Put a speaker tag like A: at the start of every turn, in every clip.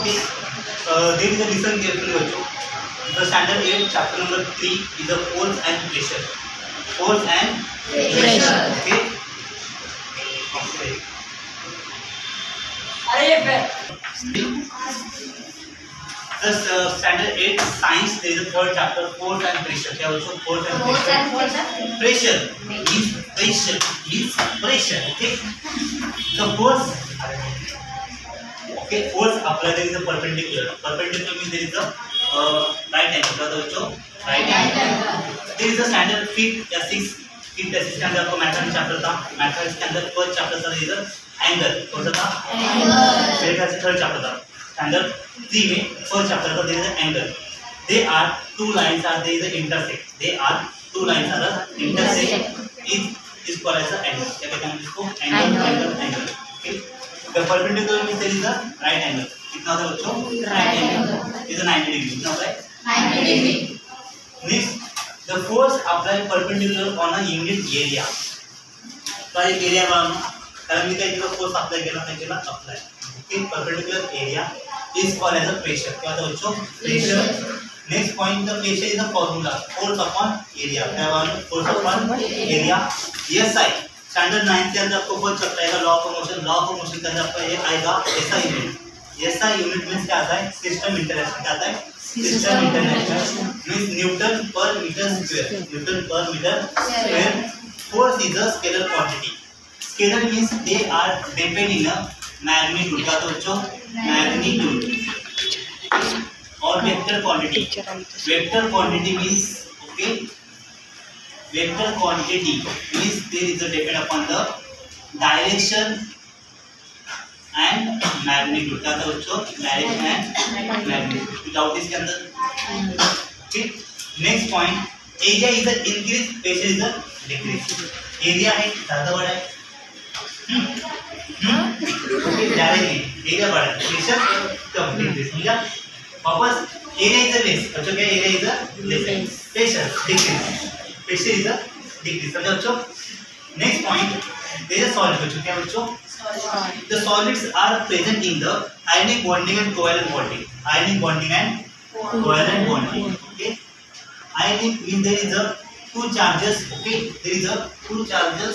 A: Okay. There is a listen carefully also. The standard 8, chapter number 3 is the force and pressure. Force and pressure. Okay. Okay. The standard 8 science, there is a third chapter, force and pressure. क्या बोलते force and pressure? Pressure means pressure means pressure. Okay. The force. Okay, force applied there is a perpendicular. Perpendicular means there is a right angle. क्या बोलते right angle. There is a standard 5th या 6th इसके अंदर आपको mathematics chapter था. Mathematics के अंदर first chapter था इधर एंगल. कौन सा था? एंगल. मेरे ख्याल से थर्ड चैप्टर था. स्टैंडर्ड 3 में फर्स्ट चैप्टर का there is angle. They are two lines are there is intersect. They are two lines are intersect is called as angle. क्या कहते हैं इसको? Angle. Okay. The perpendicular means there is a right angle. कितना होता है बच्चों? Right angle is 90 degree. कितना होता है? 90 degree. Next the force applied perpendicular on a unit area. तो एक एरिया बनाना. कारण मी काय केलं फोर्स अप्लाय केला apply. Okay. perpendicular area is called as a pressure. क्या होता है बच्चों? pressure. next point, the pressure is a formula. force upon area. क्या बात? force upon area. SI standard 9 के अंदर आपको बहुत चलता है law of motion. Law of motion के अंदर आपका ये आएगा SI unit. SI unit means क्या आता है? System international. क्या आता है? System international means Newton per meter square. Newton per meter square. Force is a scalar quantity. Scalar means they are depend in a magnitude. क्या तो बच्चों? Magnitude. और vector quantity. Vector quantity means okay. Vector quantity means there is a depend upon the direction and magnitude. क्या था बच्चों? Direction and magnitude. Without इसके अंदर. Okay. Next point, area is a increase, pressure is a decrease. Area है ज्यादा बड़ा है. Direct area बड़ा है, प्रेशर कम डिक्रीज. समझा? वापस एरिया इज अ लेस. बच्चों क्या area is a less, pressure decrease. Pressure is a decrease. समझा बच्चों? Next point, there is solid. बच्चों क्या बच्चों? The solids are present in the ionic bonding and covalent bonding. Ionic bonding and covalent bonding. Okay. Ionic means there is a two charges. Okay. There is a two charges.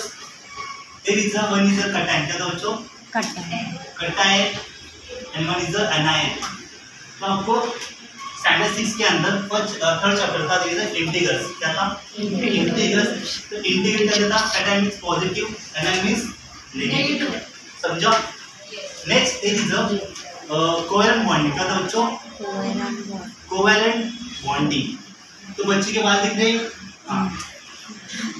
A: There is a one is a cation. क्या था बच्चों? cation. And one is a anion. तो आपको standard 6 के अंदर third chapter था there is a integrals. क्या था? Integrals. तो इंटीग्रल क्या था? cation means positive, anion means negative. समझो? Next is covalent bonding. क्या था बच्चों? Covalent bonding. तो बच्चे के बाल दिख रहे हैं. हाँ.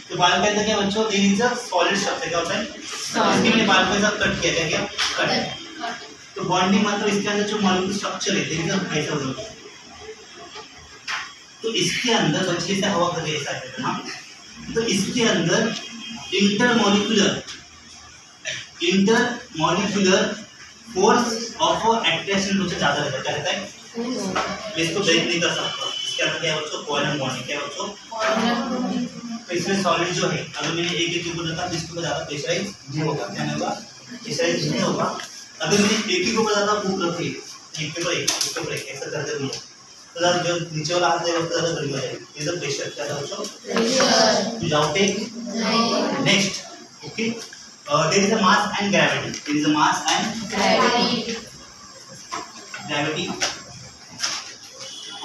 A: तो बाल के अंदर क्या बच्चों? There is a solid structure. क्या होता है? इसके मैंने बाल को ऐसा कट किया. क्या कट. तो बॉन्डिंग मतलब इसके अंदर जो मॉलिक्यूल स्ट्रक्चर है देयर इज अ ऐसा होता है. तो इसके अंदर बच्चे से हवा करके ऐसा है ना. तो इसके अंदर इंटरमॉलिक्यूलर फोर्स ऑफ अट्रैक्शन मुझे ज़्यादा रहता है. क्या रहता है? इसको ब्रेक नहीं कर सकता. इसके अंदर क्या है बच्चों? Covalent bonding. क्या बच्चों? तो इसमें सॉलिड जो है अगर मैंने एक ऊपर रखा तो इसके ऊपर ज़्यादा प्रेशराइज नहीं होगा. क्या नहीं होगा? प्रेशराइज नहीं होगा. अगर मैंने एक ही ऊपर ज़्यादा ऊपर रखी एक के ऊपर एक ऐसा करते हुए तो जो नीचे वाला हाथ है उसका ज़्यादा गर्मी हो जाएगी. Is the pressure. क्या था बच्चों? Pressure. Without take. Next. Okay. There is a mass and gravity. There is a mass and gravity.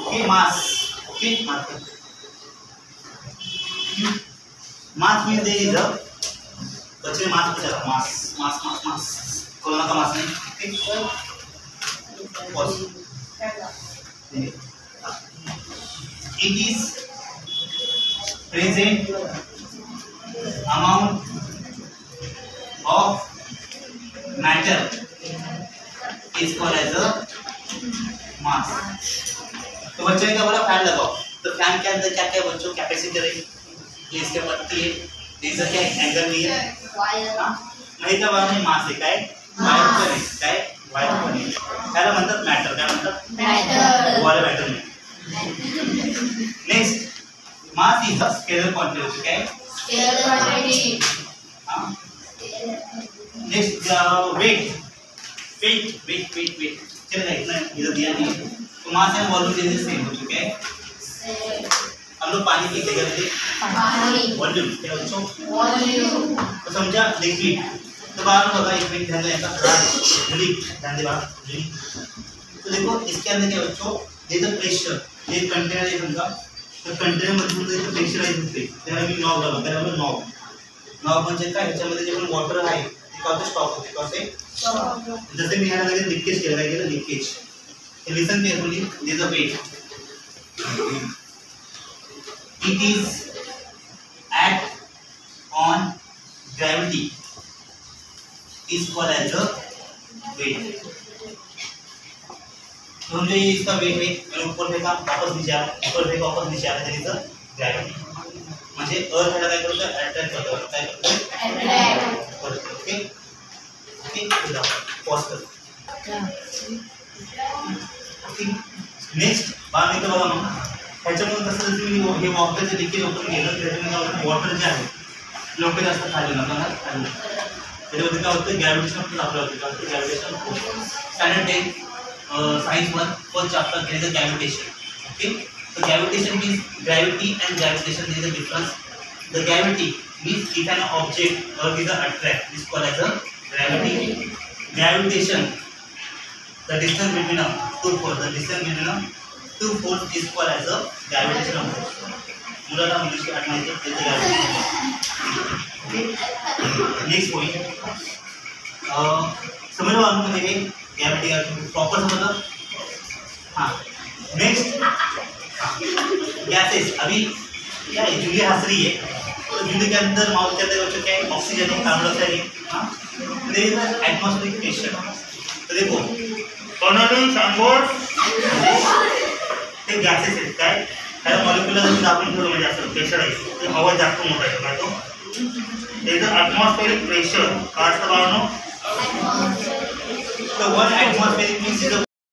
A: Okay, mass. Okay, mass means there is a. बच्चे mass को चला. mass. कोरोना का mass नहीं. Okay. Pause. It is present amount of matter is called as a mass. तो बच्चों क्या बोला? Fan लगाओ. तो फैन के अंदर क्या क्या बच्चों? कैपेसिटर है, ये इसके पत्ती है, लेजर क्या है? एंगल नहीं है. माहिती का बारे में मास है. काय वायर पण आहे. त्याला म्हणतात मॅटर. काय म्हणतात? मॅटर. वाला मॅटर नाही. Next, mass is a scalar quantity. काय? Scalar quantity. हां. Next, weight. चलेगा इतना इधर दिया नहीं है तो मास एंड वॉल्यूम जैसे सेम हो चुके हैं। हम लोग पानी की क्या करते वॉल्यूम क्या बच्चों तो समझा लिक्विड तो बाहर होगा एक मिनट ध्यान देना ध्यान दे बाहर तो देखो इसके अंदर क्या बच्चों ये तो प्रेशर ये कंटेनर है समझा तो कंटेनर मध्ये जो प्रेशराइज होते त्याला मी नॉब लावला त्याला नॉब नॉब म्हणजे काय याच्यामध्ये जे पण वॉटर आहे ते कसे स्टॉप होते कसे जसे मी ह्याला लगेच लिकेज केलं काय केलं leakage listen carefully there is a wet it is act on gravity is called as a weight तो जो इसका वेट है मैंने ऊपर फेंका वापस नीचे आया ऊपर फेंका वापस नीचे आया दैट इज अ ग्रेविटी म्हणजे अर्थ ह्याला काय करतो अट्रॅक्ट करतो काय करतो ओके ओके पुढे पॉज कर ओके नेक्स्ट बार निघतो बघा मग त्याच्यामुळे कसं जर तुम्ही हे वॉटरचं लिकेज ओपन केलं त्याच्यामध्ये वॉटर जे आहे लोक जास्त खाली नका खाली त्याच्यामध्ये काय होतं ग्रॅव्हिटेशन पण आपलं होतं काय होतं gravitation standard 10 science 1 first chapter केलं gravitation okay so gravitation means gravity and gravitation there is a difference the gravity means if an object or is attract is called as a gravity gravitation the distance between two force the distance between two force is called as a gravitational force मुलाला English आठवण येते त्याचे gravitation okay next point समझ लो आपको हे gravity का proper समझ हाँ next gases अभी क्या है जूली हंस रही है तो जूली के अंदर माउथ के अंदर बच्चों क्या है ऑक्सीजन है कार्बन डाइऑक्साइड है हाँ देयर इज एटमॉस्फेरिक प्रेशर तो देखो टॉर्नेडोज अनबोर्ड ते गॅसेस आहेत काय त्याला मॉलिक्युलर जर आपण ठेवलं म्हणजे असं प्रेशर आहे तर हवा जास्त मोठा आहे काय तो देयर इज एटमॉस्फेरिक प्रेशर काय असतं बाळांनो so one atmospheric means is a